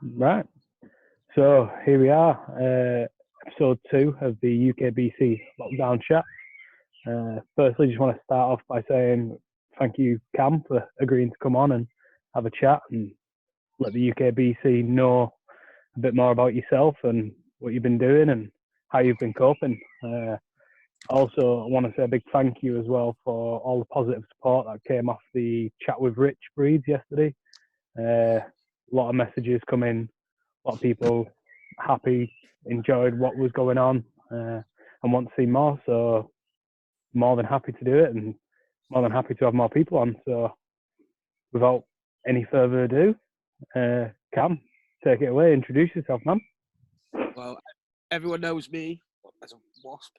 Right. So here we are, episode 2 of the UKBC lockdown chat. Firstly, just want to start off by saying thank you, Cam, for agreeing to come on and have a chat and let the UKBC know a bit more about yourself and what you've been doing and how you've been coping. Also, I want to say a big thank you as well for all the positive support that came off the chat with Rich Breeds yesterday. A lot of messages come in, a lot of people happy, enjoyed what was going on, and want to see more. So more than happy to do it, and more than happy to have more people on. So without any further ado, Cam, take it away. Introduce yourself, man. Well, everyone knows me as a wasp,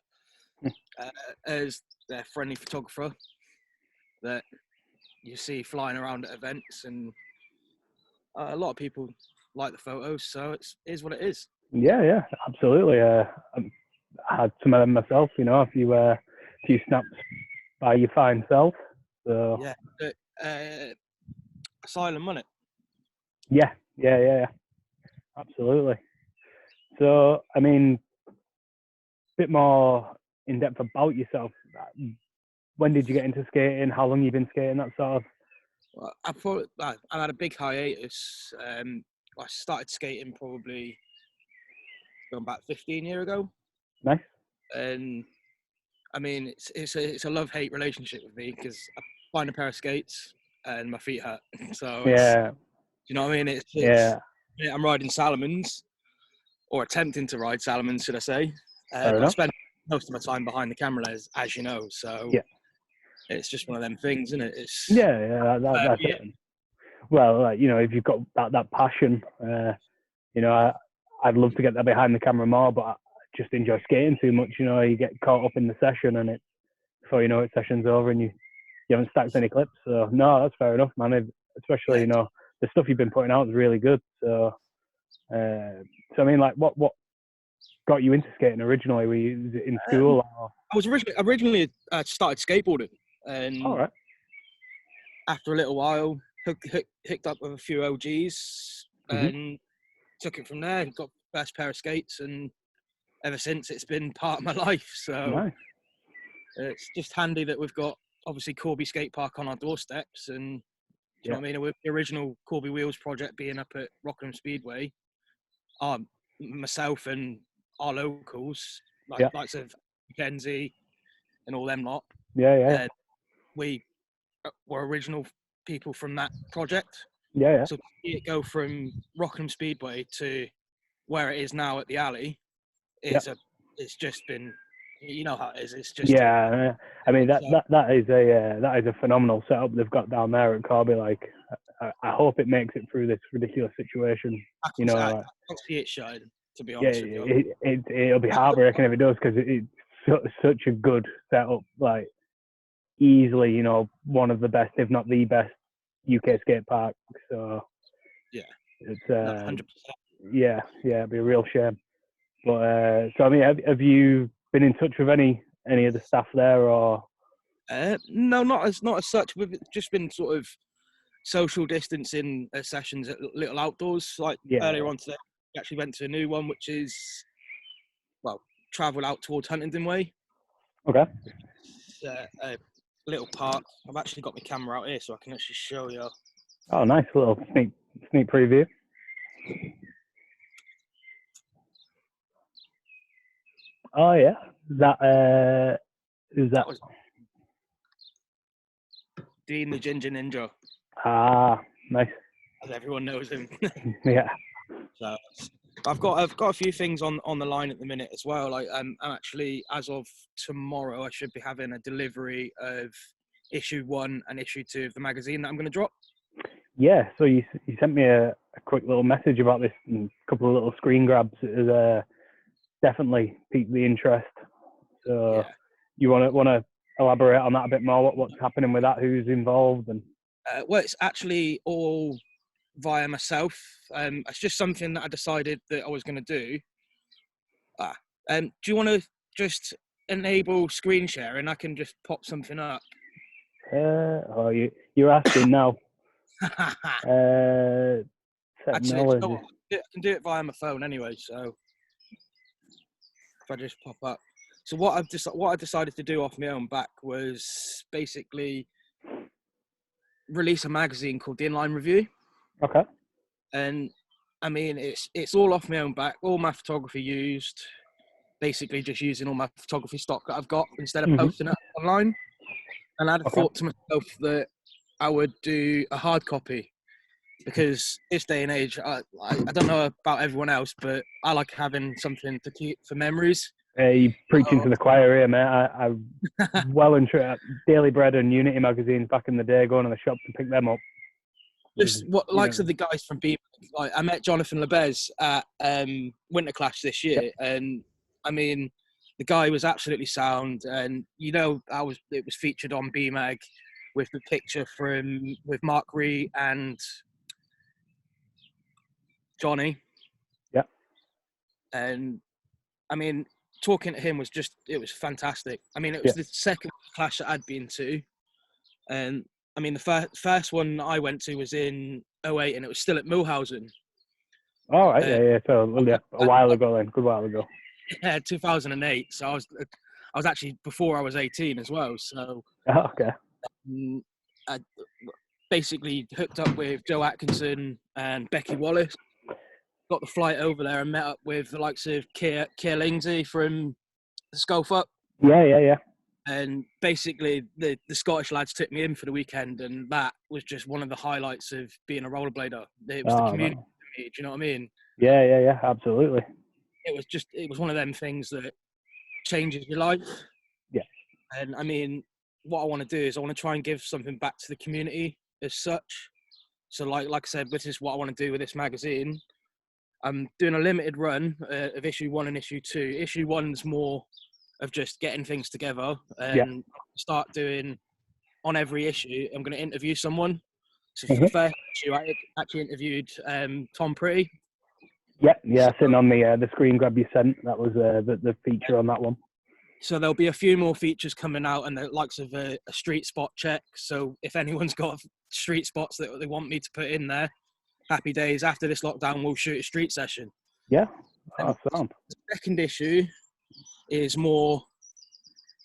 as their friendly photographer that you see flying around at events, and a lot of people like the photos, so it is what it is. Yeah, absolutely. I had some of them myself, a few snaps by your fine self. So Yeah, Asylum, wasn't it? Yeah, absolutely. So, I mean, a bit more in depth about yourself. When did you get into skating? How long you been skating? That sort of. Well, I had a big hiatus. I started skating probably going back 15 years ago. Nice. And I mean, it's a love-hate relationship with me because I find a pair of skates and my feet hurt. So Yeah. You know what I mean? Yeah. I'm riding Salomons, or attempting to ride Salomons, should I say? Fair But I enough. spend most of my time behind the camera, as you know. So Yeah. It's just one of them things, isn't it? That's it. Well, if you've got that passion, I'd love to get that behind the camera more, but I just enjoy skating too much. You get caught up in the session, and before you know it, session's over, and you haven't stacked any clips. So no, that's fair enough, man. Especially the stuff you've been putting out is really good. So I mean, like, what got you into skating originally? Were you in school? Or? I was originally started skateboarding, and All right. After a little while, hooked up with a few OGs, and took it from there. Got the best pair of skates, and ever since it's been part of my life. So nice. It's just handy that we've got obviously Corby Skate Park on our doorsteps, and you know what I mean. With the original Corby Wheels project being up at Rockingham Speedway, myself and our locals, likes of Mackenzie and all them lot. Yeah. We were original people from that project. Yeah. So to see it go from Rockingham Speedway to where it is now at the alley it's just been, you know how it is. It's just I mean that is a phenomenal setup they've got down there at Corby. Like, I hope it makes it through this ridiculous situation. I can see it shine. To be honest with you, it'll be heartbreaking if it does, because it's such a good setup. Like, easily, one of the best, if not the best, UK skate park. So it's 100%. It'd be a real shame. But so I mean, have you been in touch with any of the staff there, or? No, not as such. We've just been sort of social distancing sessions at little outdoors. Like earlier on today, we actually went to a new one, which is travelled out towards Huntingdon Way. Okay. A little park. I've actually got my camera out here, so I can actually show you. Oh, nice little sneak preview. Oh yeah, who's that? That was Dean the Ginger Ninja. Ah, nice. As everyone knows him. Yeah. So I've got a few things on the line at the minute as well. Like I'm actually, as of tomorrow, I should be having a delivery of issue 1 and issue 2 of the magazine that I'm going to drop. Yeah, so you sent me a quick little message about this and a couple of little screen grabs. It has definitely piqued the interest. So you want to elaborate on that a bit more? What's happening with that? Who's involved? And well, it's actually all via myself. It's just something that I decided that I was going to do. Do you want to just enable screen sharing? I can just pop something up. You're asking now. Actually, I can do it via my phone anyway. So if I just pop up. So what I decided to do off my own back was basically release a magazine called The Inline Review. Okay. And I mean, it's all off my own back, all my photography used, basically just using all my photography stock that I've got instead of posting it online. And I had a thought to myself that I would do a hard copy because this day and age, I don't know about everyone else, but I like having something to keep for memories. You're preaching to the choir here, mate. I well and truly, Daily Bread and Unity magazines back in the day, going to the shop to pick them up. Just what likes of the guys from Bevvie. Like I met Jonathan Lebez at Winter Clash this year, and I mean, the guy was absolutely sound. And it was featured on BMag with the picture with Mark Ree and Johnny. Yeah. And I mean, talking to him was fantastic. I mean, it was the second clash that I'd been to, and I mean, the first one I went to was in 2008, and it was still at Mulhausen. All right, yeah. So a while ago then, good while ago. Yeah, 2008. So I was actually before I was 18 as well. So Okay. I basically hooked up with Joe Atkinson and Becky Wallace. Got the flight over there and met up with the likes of Keir Lindsay from the Sculf Up. Yeah. And basically, the Scottish lads took me in for the weekend, and that was just one of the highlights of being a rollerblader. It was the community. Do you know what I mean? Yeah, absolutely. It was one of them things that changes your life. Yeah. And I mean, what I want to do is I want to try and give something back to the community as such. So like I said, this is what I want to do with this magazine. I'm doing a limited run of issue 1 and issue 2. Issue 1's more of just getting things together and start doing on every issue. I'm going to interview someone. So for the first issue, I actually interviewed Tom Pretty. Yeah, sitting on the screen grab you sent. That was the feature on that one. So there'll be a few more features coming out, and the likes of a street spot check. So if anyone's got street spots that they want me to put in there, happy days. After this lockdown, we'll shoot a street session. Yeah, sound. The second issue is more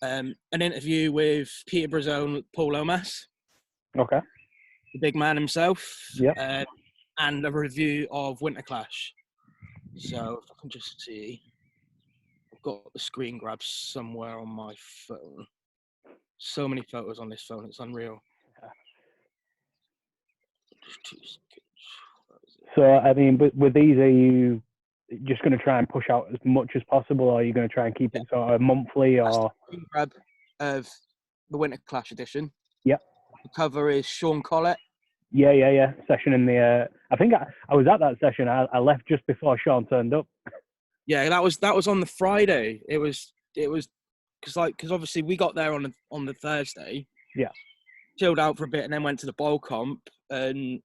an interview with Peterborough's own Paul Omas. Okay. The big man himself. Yeah. And a review of Winter Clash. So if I can just see, I've got the screen grab somewhere on my phone. So many photos on this phone, it's unreal. Just 2 seconds. So, I mean, with these, are you just going to try and push out as much as possible, or are you going to try and keep it sort of monthly? Or that's the screen grab of the Winter Clash edition. Yeah. The cover is Sean Collett. Yeah. Session in the. I think I was at that session. I left just before Sean turned up. Yeah, that was on the Friday. It was because obviously we got there on the Thursday. Yeah. Chilled out for a bit and then went to the bowl comp. And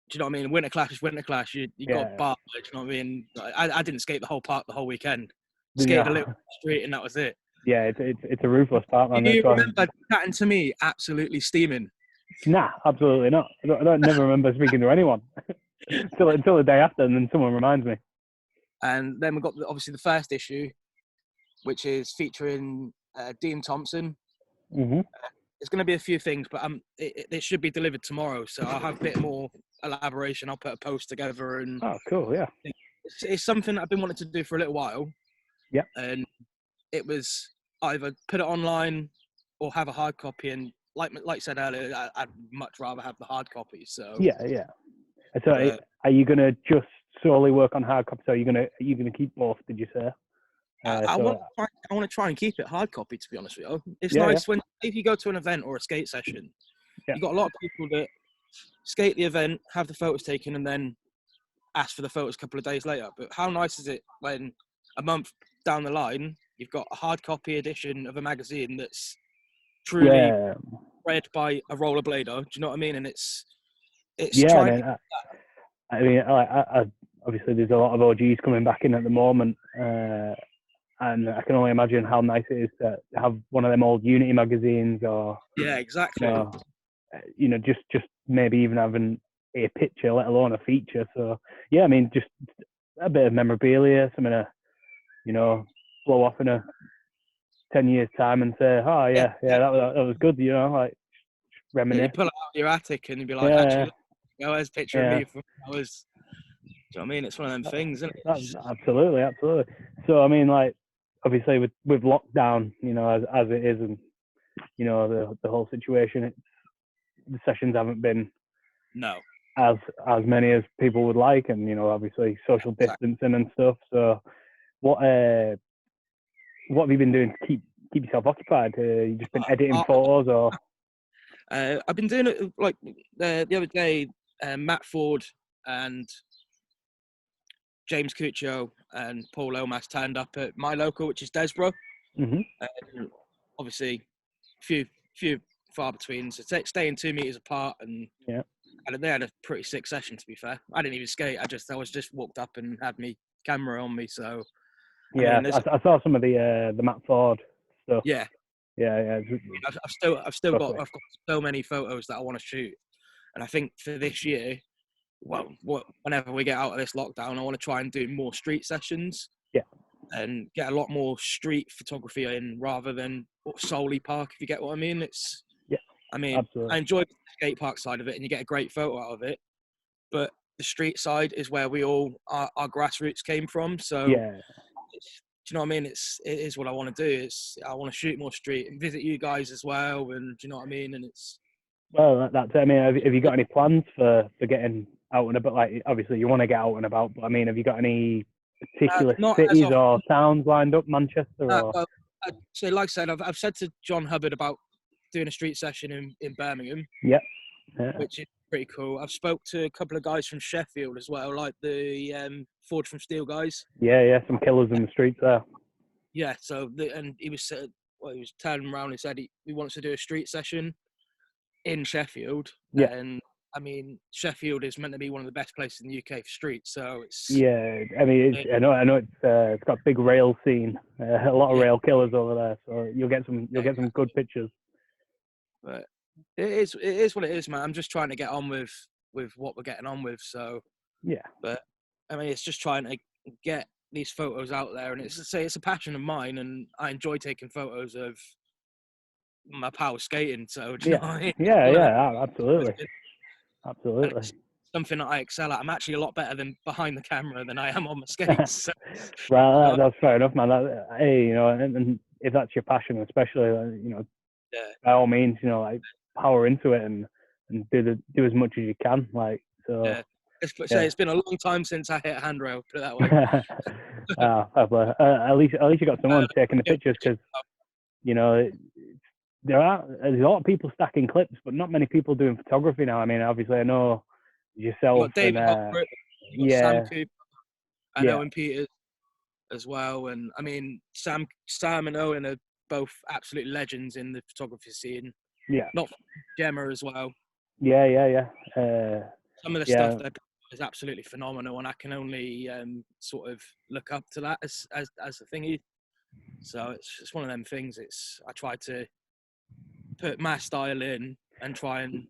do you know what I mean? Winter Clash is Winter Clash. You got barred. Do you know what I mean? I didn't skate the whole park the whole weekend. Skated a little street and that was it. Yeah, it's a ruthless park, man. Do you remember chatting to me absolutely steaming? Nah, absolutely not. I don't never remember speaking to anyone until the day after, and then someone reminds me. And then we've got obviously the first issue, which is featuring Dean Thompson. Mm-hmm. There's going to be a few things, but it should be delivered tomorrow, so I'll have a bit more elaboration. I'll put a post together. And cool, yeah. It's something I've been wanting to do for a little while. Yeah. And it was either put it online or have a hard copy. And like I said earlier, I'd much rather have the hard copy. So yeah. So are you going to just solely work on hard copy? So are you going to keep both? Did you say? I want to try and keep it hard copy. To be honest with you, it's nice when if you go to an event or a skate session, you've got a lot of people that skate the event, have the photos taken, and then ask for the photos a couple of days later. But how nice is it when a month down the line you've got a hard copy edition of a magazine that's truly read by a rollerblader? Do you know what I mean? And it's I mean, obviously there's a lot of OGs coming back in at the moment. And I can only imagine how nice it is to have one of them old Unity magazines, or exactly. Just maybe even having a picture, let alone a feature. So yeah, I mean, just a bit of memorabilia, something to, you know, blow off in a 10 years time and say, oh yeah, that was good, you know, like Yeah, you reminisce. pull it out of your attic and you'd be like, Yeah, actually, look, there's a picture of me from when I was. Do you know what I mean? It's one of them things, isn't it? absolutely. So I mean, like, obviously with lockdown, you know, as it is, and you know the whole situation, the sessions haven't been No. as many as people would like, and you know, obviously social distancing and stuff. So what have you been doing to keep yourself occupied? You just been editing photos, or? I've been doing it like the other day. Matt Ford and James Cuccio and Paul Elmas turned up at my local, which is Desborough. Obviously, few far between, so staying 2 meters apart, and they had a pretty sick session. To be fair, I didn't even skate. I was just walked up and had my camera on me. So yeah, I saw some of the Matt Ford stuff. Yeah. I've still got so many photos that I want to shoot, and I think for this year, well, whenever we get out of this lockdown, I want to try and do more street sessions. Yeah. And get a lot more street photography in rather than solely park, if you get what I mean. I mean, absolutely. I enjoy the skate park side of it and you get a great photo out of it, but the street side is where our grassroots came from. So, do you know what I mean? It is what I want to do. I want to shoot more street and visit you guys as well. And do you know what I mean? And well, that's it. I mean, have you got any plans for getting out and about? Like, obviously you want to get out and about, but I mean, have you got any particular cities or towns lined up? Manchester or? So, like I said, I've said to John Hubbard about doing a street session in Birmingham. Yeah. Which is pretty cool. I've spoke to a couple of guys from Sheffield as well, like the Forge from Steel guys. Yeah, some killers in the streets there. Yeah, so and he was turning around and said he wants to do a street session in Sheffield. Yeah. And I mean, Sheffield is meant to be one of the best places in the UK for street, so it's. Yeah, I mean, I know it's got a big rail scene, a lot of rail killers over there, so you'll get some good pictures. But it is what it is, man. I'm just trying to get on with what we're getting on with. So yeah. But I mean, it's just trying to get these photos out there, and it's a passion of mine, and I enjoy taking photos of my power skating. So do you know what I mean? Yeah, absolutely. It's something that I excel at. I'm actually a lot better than behind the camera than I am on my skates. So, well, that's fair enough, man. Hey, you know, and if that's your passion, especially, you know, by all means, you know, like power into it and do as much as you can, like so. Yeah. It's been a long time since I hit a handrail. Put it that way. At least you got someone taking the pictures, because you know there's a lot of people stacking clips, but not many people doing photography now. I mean, obviously, I know yourself David and Sam Cooper and Owen Peters as well. And I mean, Sam and Owen are both absolute legends in the photography scene. Yeah. Not Gemma as well. Yeah. Some of the stuff that is absolutely phenomenal, and I can only sort of look up to that as a thingy. So it's one of them things. I try to put my style in and try and, do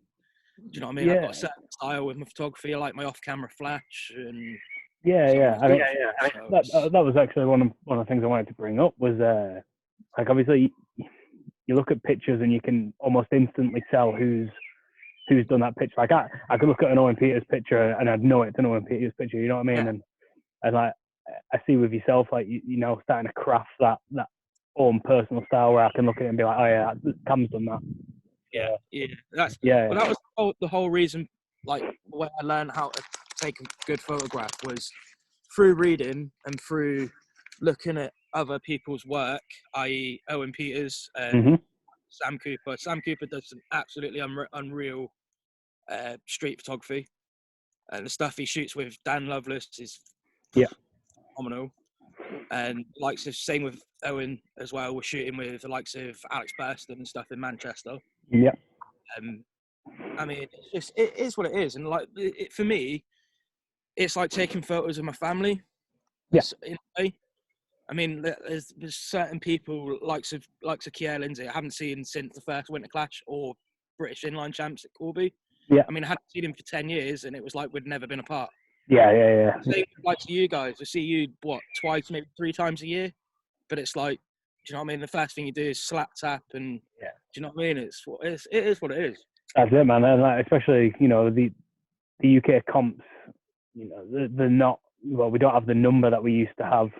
you know what I mean? Yeah. I've got a certain style with my photography. I like my off-camera flash and. I mean, that was actually one of the things I wanted to bring up was like obviously you look at pictures and you can almost instantly tell who's done that picture. Like I could look at an Owen Peters picture and I'd know it's an Owen Peters picture. You know what I mean? Yeah. And like I see with yourself, like you know, starting to craft that own personal style where I can look at it and be like, oh yeah, Cam's done that. Yeah. Well, that was the whole reason. Like when I learned how to take a good photograph was through reading and through looking at other people's work, i.e. Owen Peters and Sam Cooper. Sam Cooper does some absolutely unreal street photography, and the stuff he shoots with Dan Lovelace is phenomenal. And same with Owen as well. We're shooting with the likes of Alex Burston and stuff in Manchester. Yeah. I mean, it is what it is, and for me, it's like taking photos of my family. Yeah. In a way. I mean, there's certain people likes of Kier Lindsay I haven't seen since the first Winter Clash or British Inline Champs at Corby. Yeah. I mean, I hadn't seen him for 10 years, and it was like we'd never been apart. Yeah. Same like to you guys. I see you twice, maybe 3 times a year, but it's like, do you know what I mean? The first thing you do is slap tap, and Yeah. do you know what I mean? It is what it is. That's it, man. And like, especially, the UK comps, they're not, well, we don't have the number that we used to have,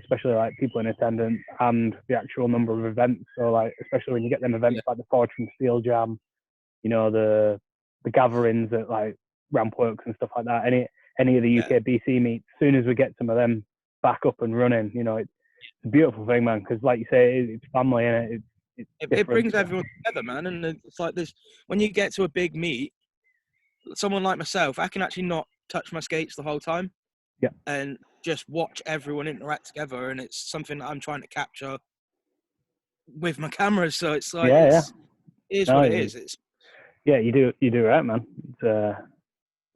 especially like people in attendance and the actual number of events. So like, especially when you get them events like the Forge from Steel Jam, the gatherings at like Rampworks and stuff like that. Any of the UK BC meets, as soon as we get some of them back up and running, it's a beautiful thing, man. Because like you say, it's family, and it brings everyone together, man. And it's like this, when you get to a big meet, someone like myself, I can actually not touch my skates the whole time. Yeah. And just watch everyone interact together, and it's something that I'm trying to capture with my cameras. So it's like it is what it is. It's you do right, man. So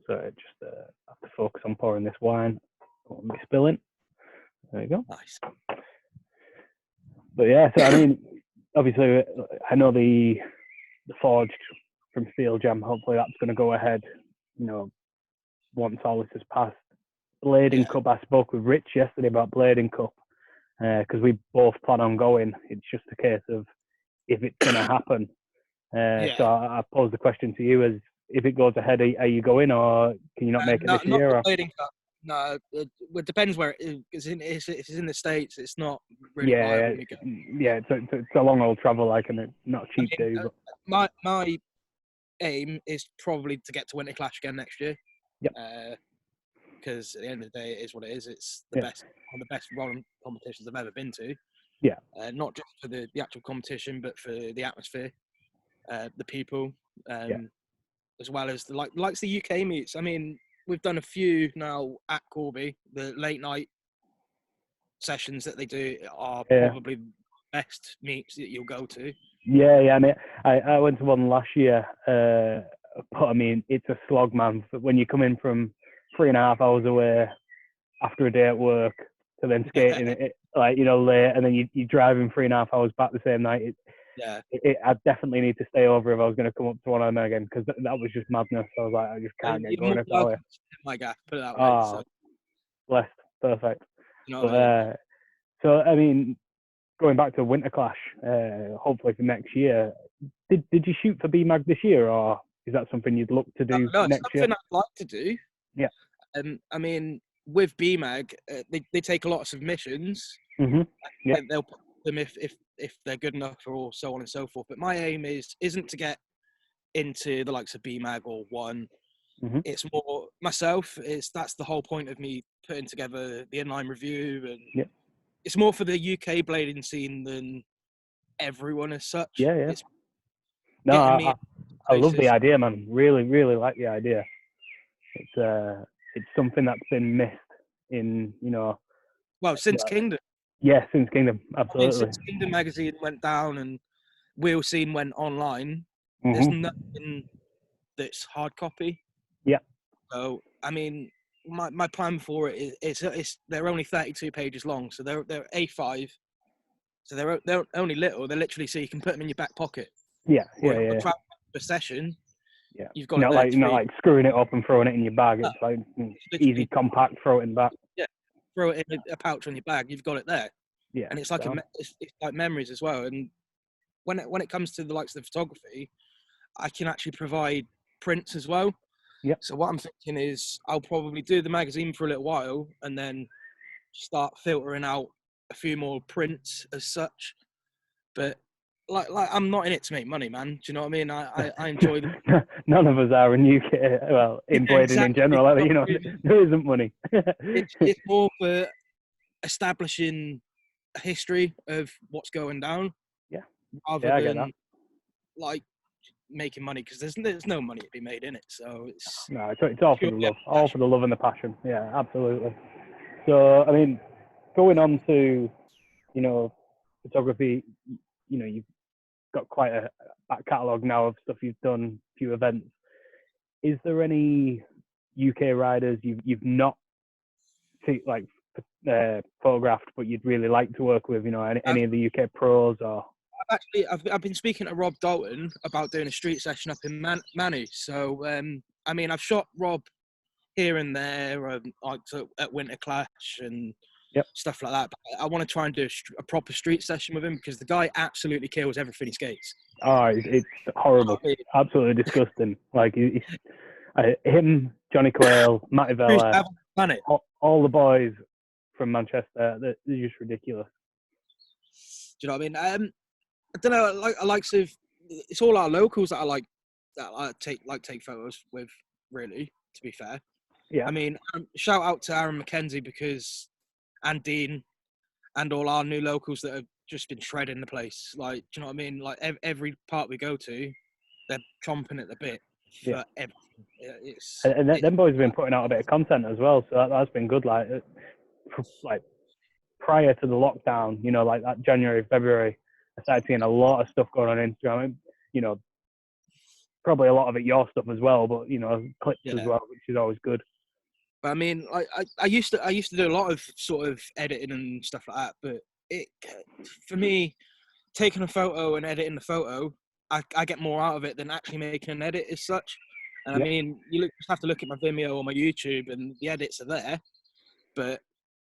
I just have to focus on pouring this wine. I won't be spilling. There you go. nice. But yeah, so I mean, obviously, I know the Forged from Steel Jam. Hopefully, that's going to go ahead. Once all this has passed. Blading Cup. I spoke with Rich yesterday about Blading Cup because we both plan on going. It's just a case of if it's going to happen. So I posed the question to you: as if it goes ahead, are you going, or can you not make it this year? Not the Blading Cup. No, it depends where it is. If it's in the States, it's not really viable. Yeah. It's a long old travel, like, and it's not cheap to do. But my aim is probably to get to Winter Clash again next year. Yep. Because at the end of the day, it is what it is. It's the best, one of the best rolling competitions I've ever been to. Yeah. Not just for the actual competition, but for the atmosphere, the people, as well as the likes the UK meets. I mean, we've done a few now at Corby. The late night sessions that they do are probably the best meets that you'll go to. Yeah. I mean, I went to one last year, but I mean, it's a slog, man. But when you come in from 3.5 hours away after a day at work to then skating it, like, late, and then you're driving 3.5 hours back the same night. I definitely need to stay over if I was going to come up to one of them again, because that was just madness. I was like, I just can't get going. My gaff, put it that way. So. Blessed, perfect. What I mean? So I mean, going back to Winter Clash, hopefully for next year. Did you shoot for BMAG this year, or is that something you'd look to do no, next year? Something I'd like to do. Yeah. I mean, with BMAG, they take a lot of submissions. Mm-hmm. Yeah. They'll put them if they're good enough, or so on and so forth. But my aim isn't to get into the likes of BMAG or One. Mm-hmm. It's more myself. That's the whole point of me putting together the inline review, and it's more for the UK blading scene than everyone as such. Yeah. I love the idea, man. Really, really like the idea. It's something that's been missed in, since Kingdom. Yeah, since Kingdom, absolutely. I mean, since Kingdom magazine went down and Wheel Scene went online, there's nothing that's hard copy. Yeah. So I mean, my plan for it is they're only 32 pages long, so they're A5, so they're only little. They're literally so you can put them in your back pocket. Yeah. Per session. Yeah. You've got not like screwing it up and throwing it in your bag. It's like easy, compact, throw it in back. Yeah. Throw it in a pouch on your bag. You've got it there. Yeah. And it's like it's like memories as well. And when it comes to the likes of the photography, I can actually provide prints as well. Yeah. So what I'm thinking is I'll probably do the magazine for a little while and then start filtering out a few more prints as such. But like I'm not in it to make money, man. Do you know what I mean? I enjoy the. None of us are in UK. Well, in blading in general, there isn't money. it's more for establishing a history of what's going down. Yeah. Rather than like making money, because there's no money to be made in it. So it's all for the love, all for the love and the passion. Yeah, absolutely. So I mean, going on to photography, you've got quite a back catalogue now of stuff you've done, few events. Is there any UK riders you've not photographed, but you'd really like to work with? Any of the UK pros or? Actually, I've been speaking to Rob Dalton about doing a street session up in Manu. So I mean, I've shot Rob here and there, like at Winter Clash and Yep. stuff like that. But I want to try and do a proper street session with him because the guy absolutely kills everything he skates. Oh, it's horrible, absolutely disgusting. Like him, Johnny Quayle, Matty Vella, Planet. all the boys from Manchester, they're just ridiculous. Do you know what I mean? I don't know. I like to. It's all our locals that I like. That I take photos with. Really, to be fair. Yeah. I mean, shout out to Aaron McKenzie and Dean, and all our new locals that have just been shredding the place. Like, do you know what I mean? Like every part we go to, they're chomping at the bit for everything. Them boys have been putting out a bit of content as well, so that's been good. Like prior to the lockdown, you know, like that January, February, I started seeing a lot of stuff going on Instagram. You know, probably a lot of it your stuff as well, but you know, clips as well, which is always good. But I mean, I used to do a lot of sort of editing and stuff like that, but for me, taking a photo and editing the photo, I get more out of it than actually making an edit as such. And I mean, just have to look at my Vimeo or my YouTube, and the edits are there, but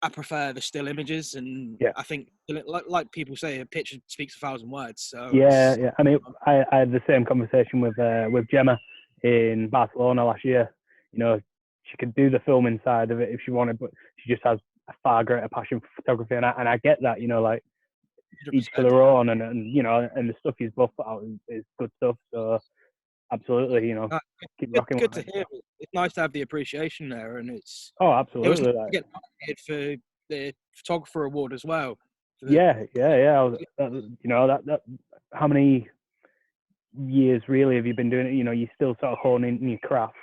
I prefer the still images, and I think, like people say, a picture speaks 1,000 words. So yeah. I mean, I had the same conversation with Gemma in Barcelona last year. You know, she could do the filming side of it if she wanted, but she just has a far greater passion for photography, and I get that. You know, like each to their own, and you know, and the stuff he's both put out is good stuff. So absolutely, you know, keep rocking. Good to hear. It's nice to have the appreciation there, and it's absolutely. It was get nominated for the photographer award as well. Yeah. You know that. How many years really have you been doing it? You know, you're still sort of honing your craft.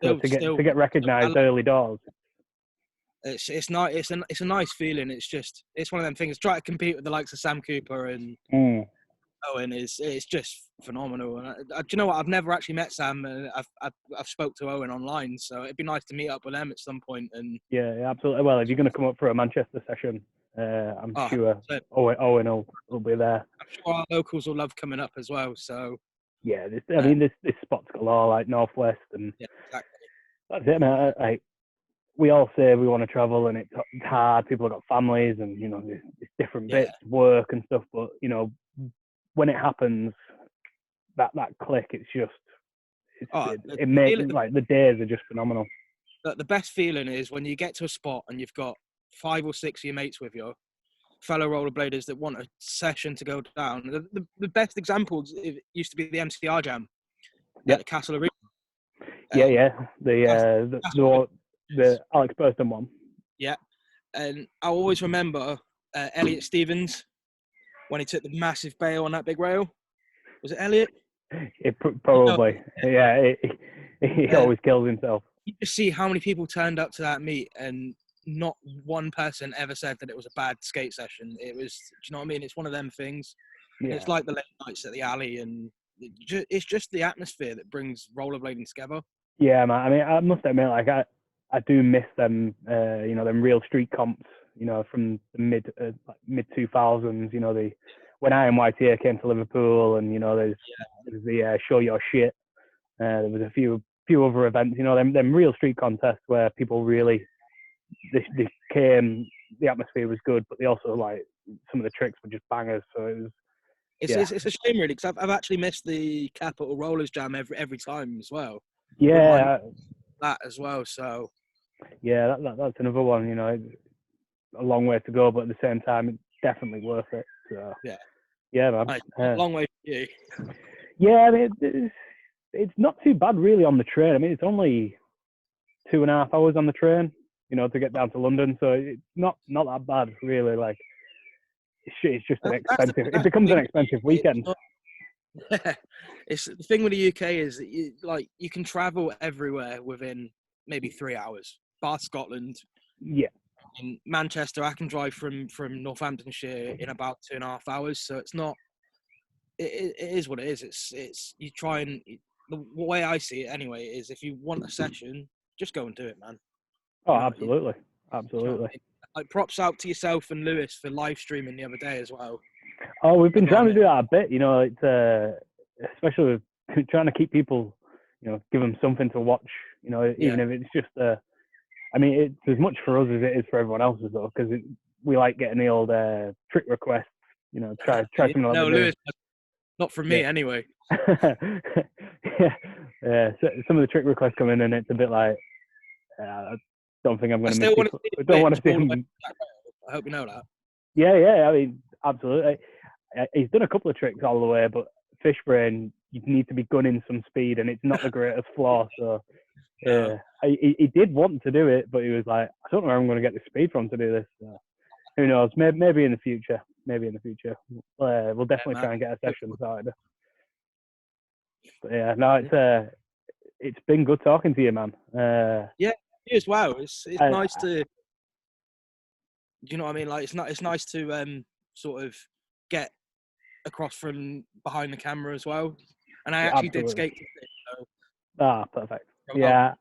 So to get recognised early doors. It's nice. It's a nice feeling. It's one of them things. Try to compete with the likes of Sam Cooper and Owen it's just phenomenal. And do you know what? I've never actually met Sam. I've spoke to Owen online, so it'd be nice to meet up with them at some point. And yeah, absolutely. Well, if you're going to come up for a Manchester session, I'm sure Owen will be there. I'm sure our locals will love coming up as well. So yeah, this spot's galore, like Northwest, and exactly. That's it, man. Like we all say we want to travel, and it's hard. People have got families, and you know, it's different bits, work and stuff. But you know, when it happens, that click, it makes like the days are just phenomenal. The best feeling is when you get to a spot and you've got 5 or 6 of your mates with you, fellow rollerbladers that want a session to go down. The best examples used to be the MCR Jam at the Castle Arena. The Alex Burston one. Yeah, and I always remember Elliot Stevens when he took the massive bail on that big rail. Was it Elliot? Probably. He always kills himself. You just see how many people turned up to that meet, and not one person ever said that it was a bad skate session. It was, do you know what I mean? It's one of them things. Yeah. It's like the late nights at the alley, and it's just the atmosphere that brings rollerblading together. Yeah, man. I mean, I must admit, like I do miss them. You know, them real street comps. You know, from the mid 2000s. You know, when I and YTA came to Liverpool, and you know, there's the Show Your Shit. There was a few other events. You know, them real street contests where people really they came. The atmosphere was good, but they also like some of the tricks were just bangers. So it was. It's a shame really, because I've actually missed the Capital Rollers Jam every time as well. Yeah, that as well. So yeah, that's another one. You know, it's a long way to go, but at the same time, it's definitely worth it. So yeah, man. A long way for you. Yeah, I mean, it's not too bad really on the train. I mean, it's only 2.5 hours on the train, you know, to get down to London. So it's not that bad really. Like it's just an expensive. It becomes an expensive weekend. It's the thing with the UK is that you can travel everywhere within maybe 3 hours. Bar Scotland. Yeah. In Manchester, I can drive from Northamptonshire in about 2.5 hours. So it's not. It is what it is. It's you try and the way I see it anyway is if you want a session, just go and do it, man. Oh, absolutely. Absolutely. Like props out to yourself and Lewis for live streaming the other day as well. Oh, we've been trying to do that a bit, you know, it's especially with trying to keep people, you know, give them something to watch even if it's just I mean, it's as much for us as it is for everyone else as well, because we like getting the old trick requests. Try something like No, that. Lewis, not from me anyway. Yeah. So some of the trick requests come in, and it's a bit like, I don't think I'm going to miss. I don't want to see him. I hope you know that. Yeah. I mean, absolutely. He's done a couple of tricks all the way, but fish brain, you need to be gunning some speed, and it's not the greatest flaw. So yeah, he did want to do it, but he was like, I don't know where I'm going to get the speed from to do this. So, who knows? Maybe in the future. We'll definitely try and get a session started. But yeah, no, it's been good talking to you, man. Yeah, you as well. It's nice to, you know what I mean? Like it's nice to sort of get across from behind the camera as well. And I actually did skate. So, perfect. Yeah,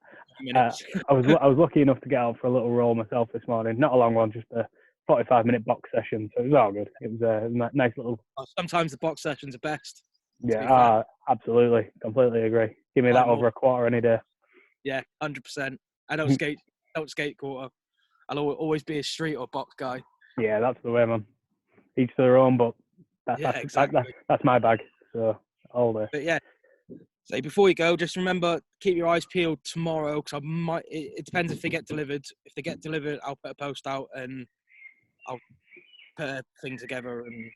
I was lucky enough to get out for a little roll myself this morning. Not a long one, just a 45-minute box session. So it was all good. It was a nice little. Sometimes the box sessions are best. Yeah, absolutely, completely agree. Give me that over a quarter any day. Yeah, 100%. I don't skate quarter. I'll always be a street or box guy. Yeah, that's the way, man. Each to their own, but exactly. That's my bag. So all day. But yeah, so before you go, just remember, keep your eyes peeled tomorrow, because it depends if they get delivered. If they get delivered, I'll put a post out and I'll put a thing together and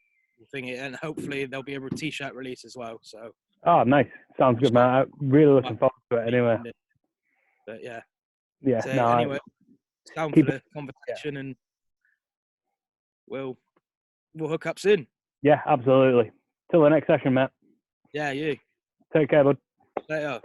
hopefully there'll be a t-shirt release as well. So. Oh, nice. Sounds good, man. I'm really looking forward to it anyway. But yeah. Yeah. So no. Anyway, down for the conversation, and we'll hook up soon. Yeah, absolutely. Till the next session, Matt. Yeah, you. Take care, bud. Later.